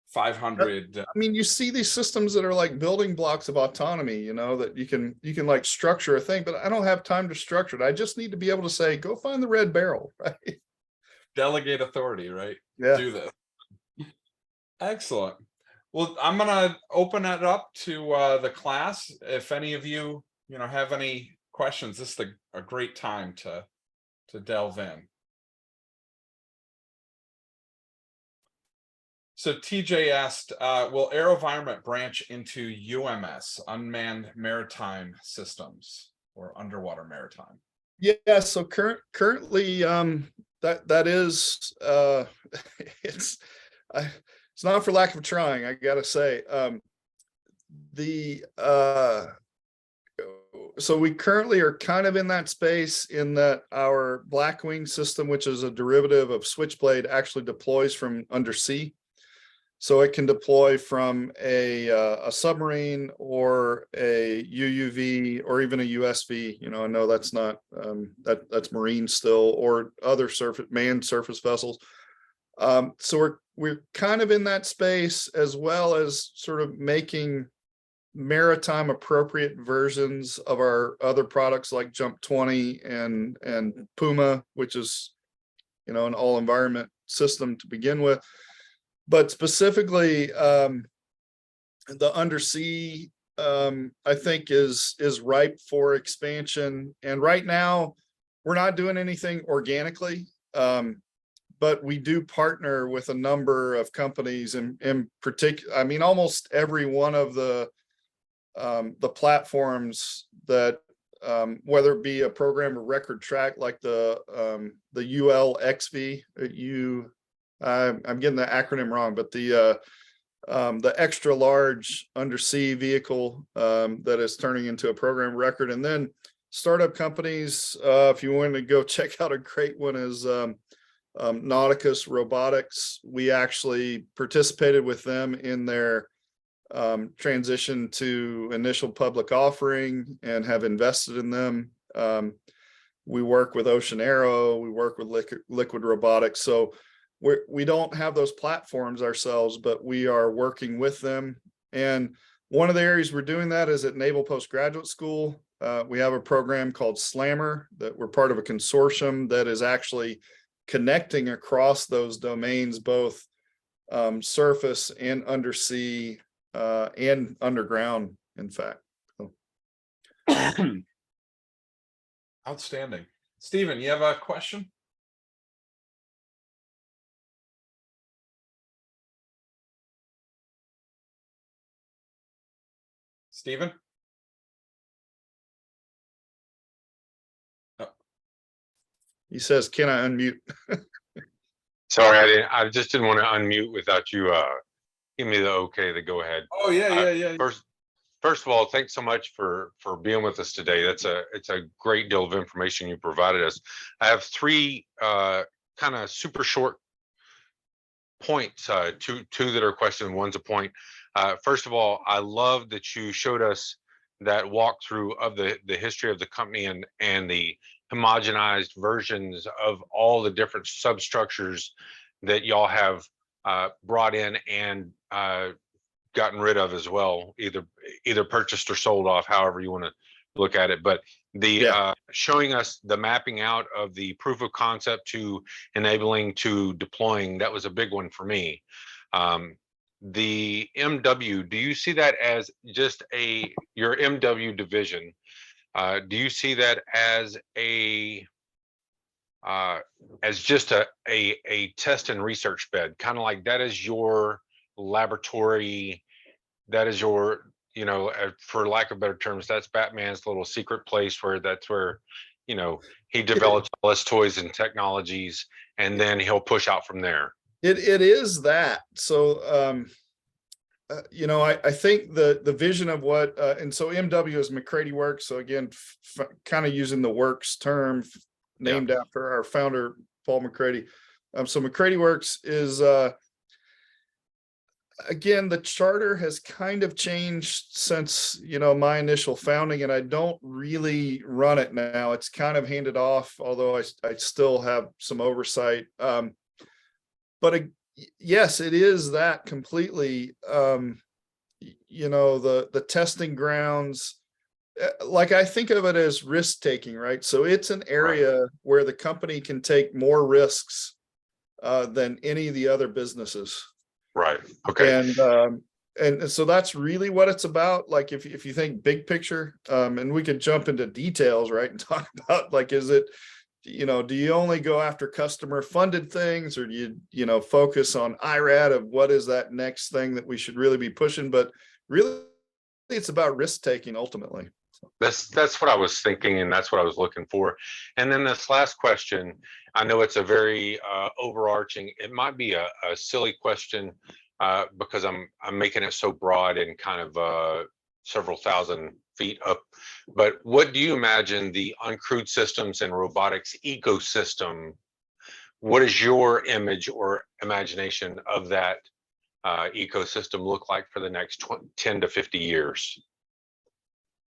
Speaker 1: 500.
Speaker 2: I mean, you see these systems that are like building blocks of autonomy, you know, that you can like structure a thing, but I don't have time to structure it. I just need to be able to say, go find the red barrel, right?
Speaker 1: Delegate authority, right?
Speaker 2: Yeah.
Speaker 1: Do this. Excellent. Well, I'm gonna open it up to the class. If any of you, you know, have any questions, this is a great time to delve in. So TJ asked, will AeroVironment branch into UMS, unmanned maritime systems, or underwater maritime?
Speaker 2: Yeah, so currently that is it's not for lack of trying, I gotta say. So we currently are kind of in that space, in that our Blackwing system, which is a derivative of Switchblade, actually deploys from undersea. So it can deploy from a submarine or a UUV or even a USV. You know, I know that's not that's marine still, or other manned surface vessels. So we're kind of in that space, as well as sort of making maritime appropriate versions of our other products like Jump 20 and Puma, which is, you know, an all environment system to begin with. But specifically, the undersea, I think is ripe for expansion. And right now, we're not doing anything organically, but we do partner with a number of companies. In particular, I mean, almost every one of the platforms that, whether it be a program or record track like the ULXV, I'm getting the acronym wrong, but the extra large undersea vehicle that is turning into a program record. And then startup companies, if you want to go check out a great one, is Nauticus Robotics. We actually participated with them in their transition to initial public offering and have invested in them. We work with Ocean Aero, we work with Liquid Robotics. So we don't have those platforms ourselves, but we are working with them. And one of the areas we're doing that is at Naval Postgraduate School. We have a program called Slammer that we're part of a consortium that is actually connecting across those domains, both surface and undersea and underground, in fact. So.
Speaker 1: Outstanding. Stephen, you have a question? Stephen? Oh.
Speaker 2: He says, can I unmute?
Speaker 3: Sorry, I just didn't want to unmute without you give me the okay to go ahead.
Speaker 1: Oh yeah.
Speaker 3: First of all, thanks so much for being with us today. It's a great deal of information you provided us. I have three kind of super short points, two that are questions, one's a point. First of all, I love that you showed us that walkthrough of the history of the company and the homogenized versions of all the different substructures that y'all have brought in and gotten rid of as well, either purchased or sold off, however you want to look at it. But the showing us the mapping out of the proof of concept to enabling to deploying, that was a big one for me. The MW, do you see that as just your MW division? Do you see that as just a test and research bed, kind of like that is your laboratory, that is your, for lack of better terms, that's Batman's little secret place where he develops all his toys and technologies, and then he'll push out from there.
Speaker 2: It is that. So, I think the vision of what, and so MW is McCready Works. So again, kind of using the works term named after our founder, Paul McCready. So McCready Works is, again, the charter has kind of changed since, my initial founding, and I don't really run it now. It's kind of handed off, although I still have some oversight. But yes, it is that completely, the testing grounds, like I think of it as risk taking, right? So it's an area where the company can take more risks than any of the other businesses.
Speaker 3: Right. Okay.
Speaker 2: And so that's really what it's about. Like if you think big picture, and we could jump into details, right, and talk about like, is it, do you only go after customer funded things, or do you focus on IRAD of what is that next thing that we should really be pushing? But really, it's about risk taking ultimately.
Speaker 3: That's what I was thinking, and that's what I was looking for. And then this last question, I know it's a very overarching, it might be a silly question because I'm making it so broad and kind of several thousand feet up. But what do you imagine the uncrewed systems and robotics ecosystem, what is your image or imagination of that ecosystem look like for the next 10 to 50 years?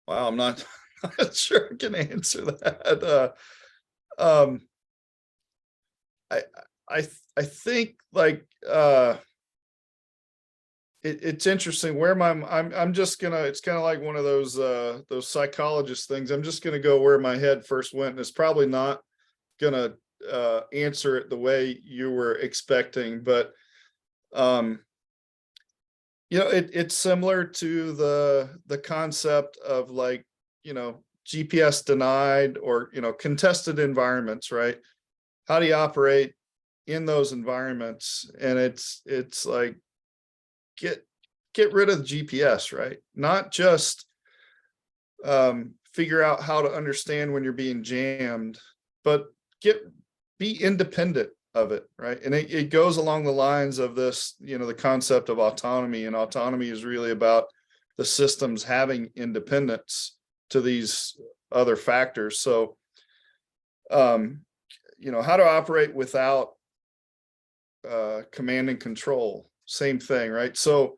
Speaker 2: Wow, I'm not sure I can answer that. I think like it's interesting where I'm just gonna, it's kind of like one of those psychologist things. I'm just gonna go where my head first went, and it's probably not gonna answer it the way you were expecting, but it's similar to the concept of like, GPS denied or, contested environments, right? How do you operate in those environments? And it's like, get rid of the GPS, right? Not just figure out how to understand when you're being jammed, but be independent of it, right? And it goes along the lines of this, the concept of autonomy, and autonomy is really about the systems having independence to these other factors. So, how to operate without command and control, same thing, right? So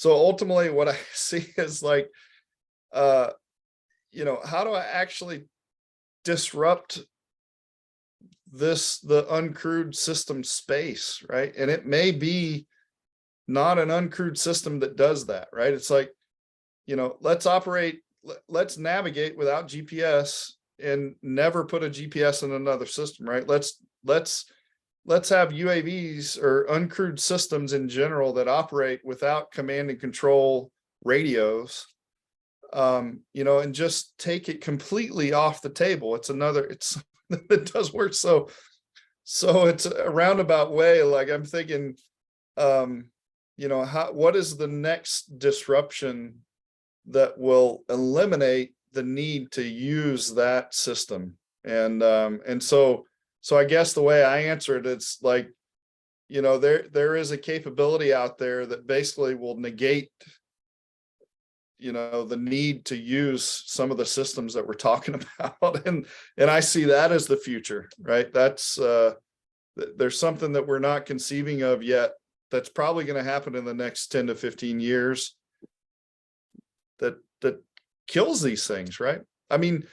Speaker 2: ultimately what I see is like, how do I actually disrupt the uncrewed system space, right? And it may be not an uncrewed system that does that, right? It's like, let's navigate without GPS and never put a GPS in another system, right? Let's have UAVs or uncrewed systems in general that operate without command and control radios, and just take it completely off the table. It's it does work. So it's a roundabout way. Like I'm thinking, what is the next disruption that will eliminate the need to use that system? And so I guess the way I answer it, it's like, there is a capability out there that basically will negate, the need to use some of the systems that we're talking about. And I see that as the future, right? That's, there's something that we're not conceiving of yet that's probably going to happen in the next 10 to 15 years that kills these things, right? I mean,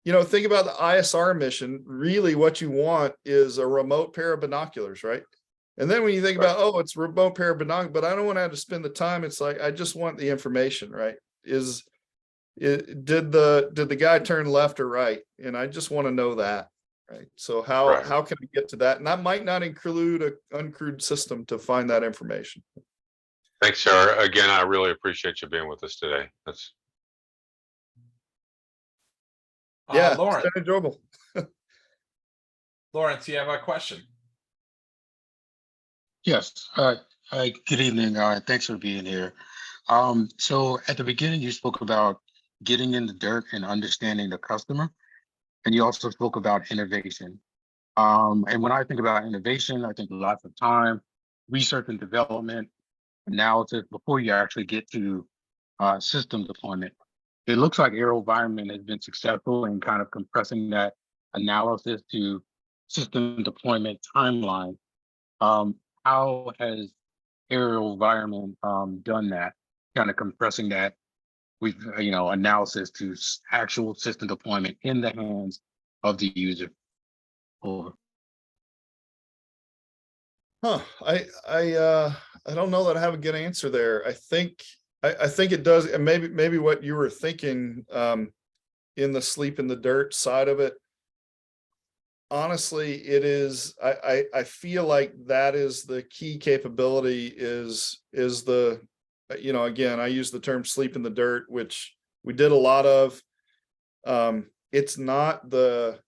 Speaker 2: think about the ISR mission. Really what you want is a remote pair of binoculars, right? And then when you think about, oh, it's a remote pair of binoculars, but I don't want to have to spend the time. It's like, I just want the information, right? Did the guy turn left or right? And I just want to know that, right? So how can we get to that? And that might not include an uncrewed system to find that information.
Speaker 3: Thanks, Sarah. Again, I really appreciate you being with us today. That's
Speaker 1: Lawrence,
Speaker 2: it's been enjoyable.
Speaker 1: Lawrence, you have a question?
Speaker 4: Yes. Good evening. Thanks for being here. So at the beginning, you spoke about getting in the dirt and understanding the customer, and you also spoke about innovation. And when I think about innovation, I think lots of time, research and development, analysis before you actually get to system deployment. It looks like AeroVironment has been successful in kind of compressing that analysis to system deployment timeline. How has AeroVironment done that, kind of compressing that with analysis to actual system deployment in the hands of the user? Over.
Speaker 2: I don't know that I have a good answer there. I think it does, and maybe what you were thinking in the sleep in the dirt side of it. Honestly, it is. I feel like that is the key capability. Is the again, I use the term sleep in the dirt, which we did a lot of. It's not the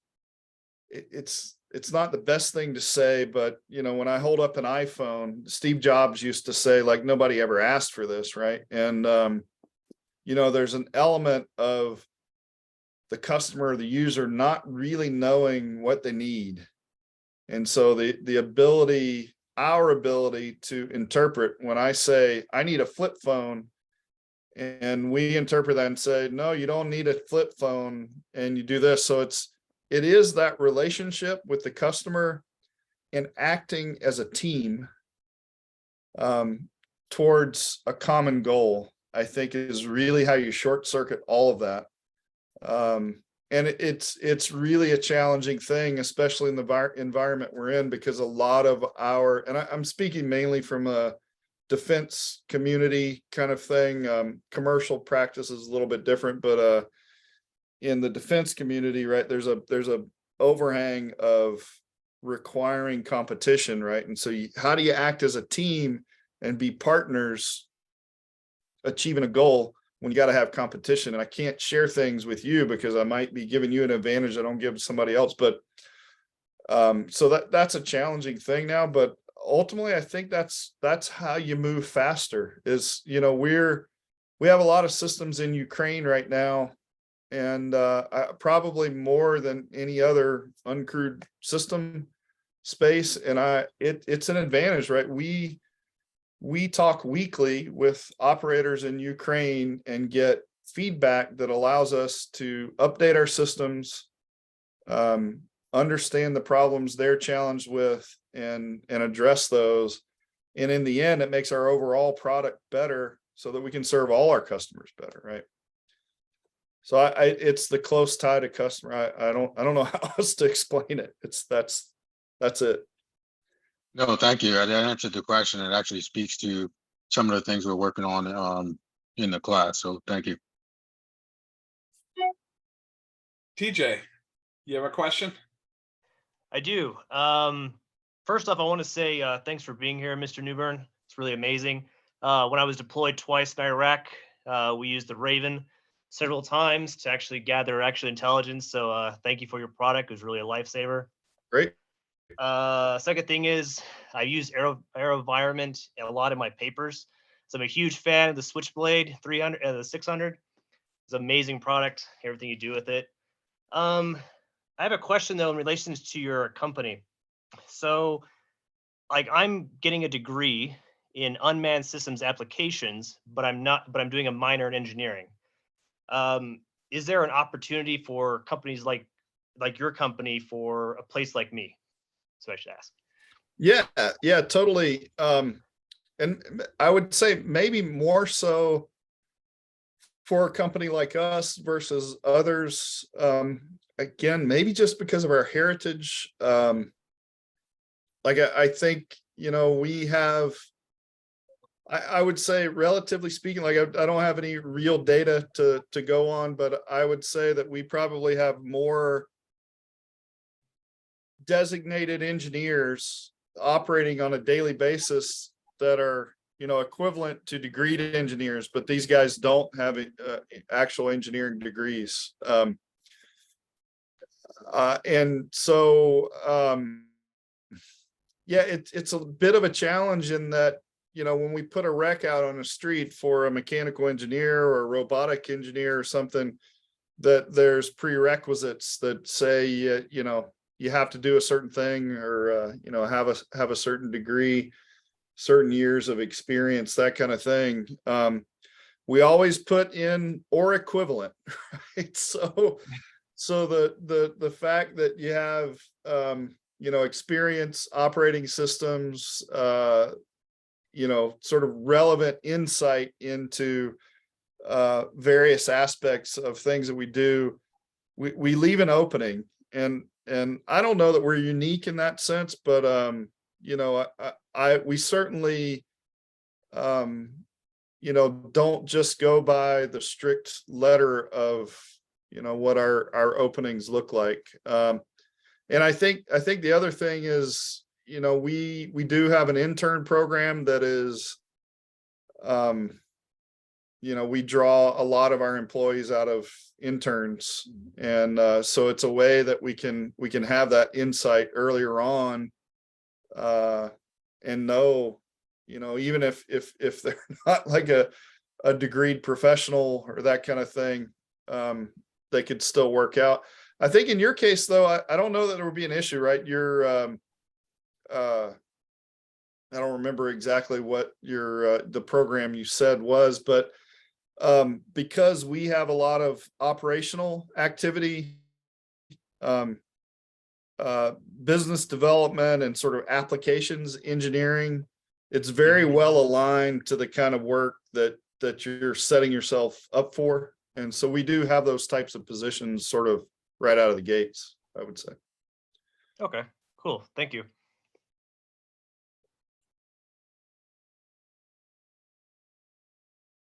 Speaker 2: best thing to say, but when I hold up an iPhone, Steve Jobs used to say, like, nobody ever asked for this, right? And there's an element of the customer or the user not really knowing what they need. And so our ability to interpret, when I say I need a flip phone, and we interpret that and say, no, you don't need a flip phone, and you do this. So it is that relationship with the customer and acting as a team towards a common goal, I think, is really how you short circuit all of that. And it's really a challenging thing, especially in the environment we're in, because a lot of and I'm speaking mainly from a defense community kind of thing. Commercial practice is a little bit different, but in the defense community, right, there's a overhang of requiring competition, right? And so how do you act as a team and be partners achieving a goal when you got to have competition? And I can't share things with you because I might be giving you an advantage I don't give somebody else. But so that's a challenging thing now. But ultimately, I think that's how you move faster. Is we have a lot of systems in Ukraine right now, and probably more than any other uncrewed system space. And it's an advantage, right? We talk weekly with operators in Ukraine and get feedback that allows us to update our systems, understand the problems they're challenged with, and address those. And in the end, it makes our overall product better so that we can serve all our customers better, right? So it's the close tie to customer. I don't know how else to explain it. That's it.
Speaker 4: No, thank you. That answered the question. It actually speaks to some of the things we're working on in the class. So thank you.
Speaker 1: TJ, you have a question?
Speaker 5: I do. First off, I want to say thanks for being here, Mr. Newbern. It's really amazing. When I was deployed twice in Iraq, we used the Raven several times to actually gather actual intelligence. So thank you for your product. It was really a lifesaver.
Speaker 2: Great.
Speaker 5: Second thing is I use AeroVironment a lot in my papers. So I'm a huge fan of the Switchblade 300, the 600. It's an amazing product, everything you do with it. I have a question though in relation to your company. So like I'm getting a degree in unmanned systems applications, but I'm doing a minor in engineering. Is there an opportunity for companies like your company for a place like me? So I should ask.
Speaker 2: Yeah, totally. and I would say maybe more so for a company like us versus others. Again, maybe just because of our heritage. Like I think, we have, I would say, relatively speaking, like I don't have any real data to go on, but I would say that we probably have more designated engineers operating on a daily basis that are, equivalent to degreed engineers, but these guys don't have actual engineering degrees. And so, yeah, it's a bit of a challenge in that, when we put a rec out on the street for a mechanical engineer or a robotic engineer or something, that there's prerequisites that say, you have to do a certain thing, or, have a certain degree, certain years of experience, that kind of thing. We always put in or equivalent, right? So the fact that you have, experience operating systems, sort of relevant insight into various aspects of things that we do, we leave an opening. And I don't know that we're unique in that sense, but we certainly don't just go by the strict letter of what our openings look like. And I think the other thing is, we do have an intern program that is, we draw a lot of our employees out of interns. And so it's a way that we can have that insight earlier on, and know, even if they're not like a degreed professional or that kind of thing, they could still work out. I think in your case, though, I don't know that there would be an issue, right? You're, I don't remember exactly what your the program you said was, but because we have a lot of operational activity, business development, and sort of applications engineering, it's very well aligned to the kind of work that you're setting yourself up for. And so we do have those types of positions sort of right out of the gates, I would say.
Speaker 5: Okay, cool. Thank you.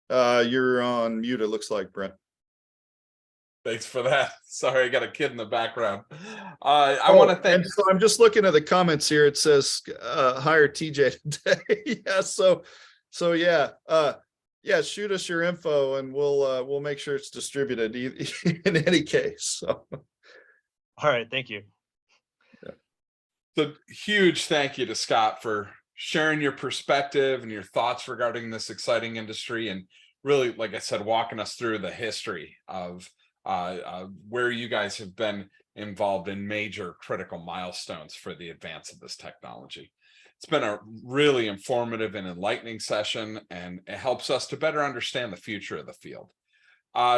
Speaker 2: You're on mute, it looks like, Brent.
Speaker 1: Thanks for that. Sorry, I got a kid in the background. I want to thank.
Speaker 2: And so I'm just looking at the comments here. It says hire TJ today. Yeah. So yeah. Yeah. Shoot us your info, and we'll make sure it's distributed in any case. So.
Speaker 5: All right. Thank you.
Speaker 1: Yeah. So huge thank you to Scott for sharing your perspective and your thoughts regarding this exciting industry, and really, like I said, walking us through the history of where you guys have been involved in major critical milestones for the advance of this technology. It's been a really informative and enlightening session, and it helps us to better understand the future of the field.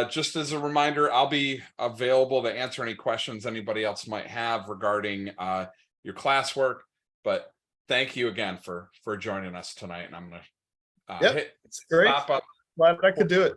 Speaker 1: Just as a reminder, I'll be available to answer any questions anybody else might have regarding your classwork, but thank you again for joining us tonight. And I'm going to
Speaker 2: it's great.
Speaker 1: stop up.
Speaker 2: Glad I could do it.